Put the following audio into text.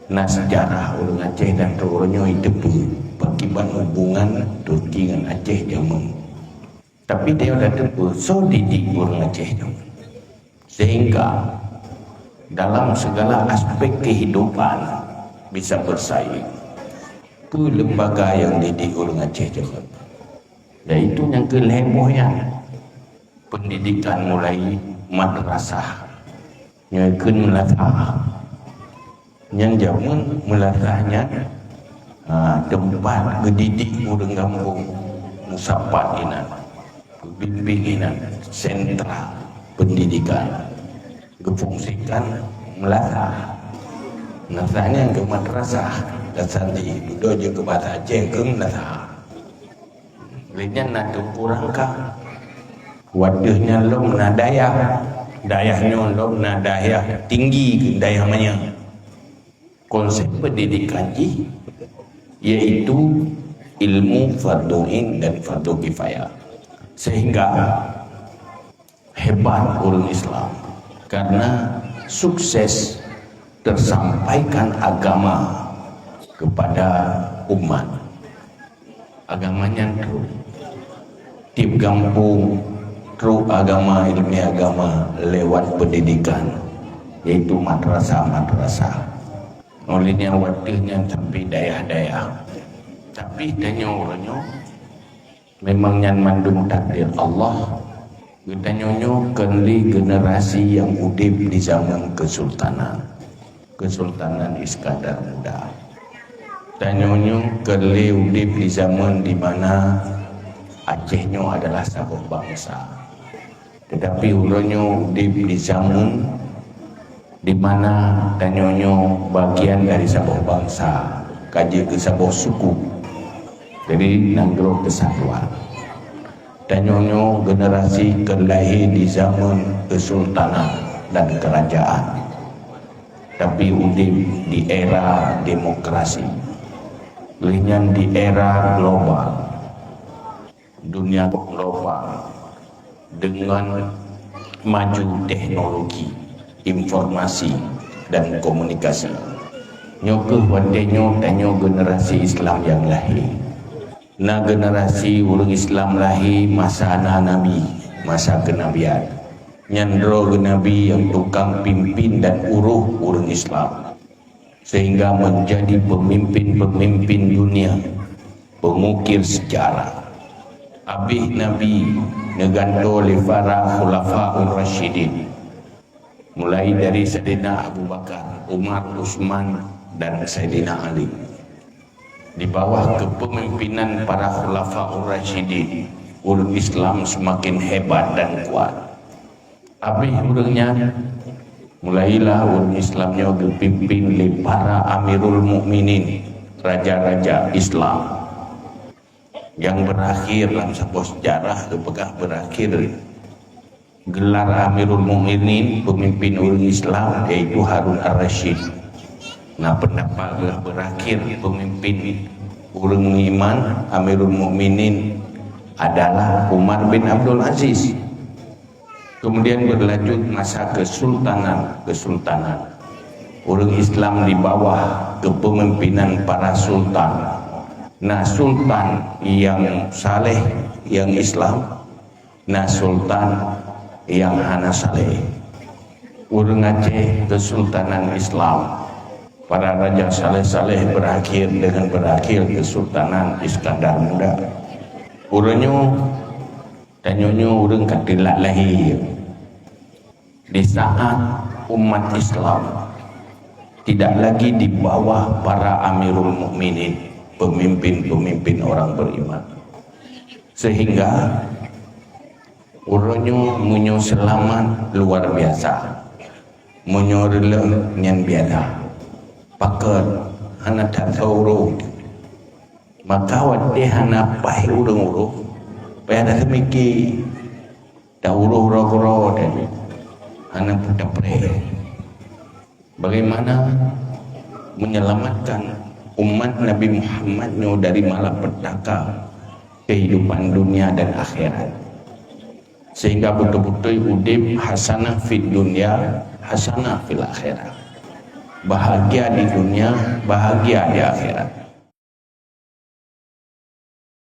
na sejarah orang Aceh dan Roronyo itu bagaimana hubungan Turki dengan Aceh zaman. Tapi dia ada tepu so didik orang Aceh zaman. Sehingga dalam segala aspek kehidupan bisa bersaing. Itu lembaga yang didik orang Aceh zaman. Yaitu yang keleboyan pendidikan mulai madrasah, nyekun melatah, yang zaman melatahnya tempat ngedidik orang kampung musapat ini, bimbingan sentra pendidikan, kefungsikan melatah. Melatahnya ke madrasah dan sandi duduk je ke bahasa Aceh ke melatah. Lainnya nak kurangkah wadahnya lom na dayah, dayahnya lom na dayah tinggi ke dayah mana. Konsep pendidikan ini yaitu ilmu fardu'in dan fardu kifayah. Sehingga hebat orang Islam karena sukses tersampaikan agama kepada umat. Agamanya itu tiap kampung terus agama, ilmu agama lewat pendidikan, yaitu madrasah-madrasah. Olehnya wadahnya sampai dayah-dayah. Tapi tanya orangnya memang yang mandung takdir Allah. Kita nyonyo kali generasi yang udip di zaman Kesultanan Iskandar Muda. Tanyonyo kali udip di zaman di mana Acehnya adalah satu bangsa. Tetapi orangnya udip di zaman di mana tanyonyo bagian dari sebuah bangsa, kaji ke sebuah suku, jadi nanggro kesatuan. Tanyonyo generasi kelahir di zaman kesultanan dan kerajaan, tapi udip di era demokrasi, linyan di era global, dunia global dengan maju teknologi informasi dan komunikasi. Nyoke wadenyo tanyo generasi Islam yang lahir. Na generasi orang Islam lahir masa Nabi, masa kenabian. Nyandro Nabi yang tukang pimpin dan uruh orang Islam. Sehingga menjadi pemimpin-pemimpin dunia, pengukir sejarah. Abih Nabi neganto le para khulafaur rasyidin. Mulai dari Sayyidina Abu Bakar, Umar, Utsman dan Sayyidina Ali. Di bawah kepemimpinan para khulafaur rasyidin, umat Islam semakin hebat dan kuat. Habis urangnya mulailah umat Islamnya dipimpin oleh para Amirul Mukminin, raja-raja Islam. Yang berakhir dalam sebuah sejarah apakah berakhir gelar Amirul Mukminin, pemimpin orang Islam, yaitu Harun Ar-Rasyid. Nah, pendapat berakhir pemimpin orang iman Amirul Mukminin adalah Umar bin Abdul Aziz. Kemudian berlanjut masa kesultanan. Orang Islam di bawah kepemimpinan para sultan. Nah, sultan yang saleh, yang Islam. Nah, sultan yang hana saleh. Urang Aceh Kesultanan Islam. Para raja saleh-saleh berakhir Kesultanan Iskandar Muda. Urangnya tanyonyo urang katilat lahir. Di saat umat Islam tidak lagi di bawah para Amirul Mukminin, pemimpin-pemimpin orang beriman. Sehingga uronyo munyo selamat luar biasa, munyo releng nyan biasa, paket hana tak tahu, maka wate hana pai urung pai ada semiki tahu ro dan hana putapre. Bagaimana menyelamatkan umat Nabi Muhammadnya dari malapetaka kehidupan dunia dan akhirat, sehingga betul-betul udip hasanah fid dunya hasanah fil akhirat. bahagia di dunia, bahagia di akhirat.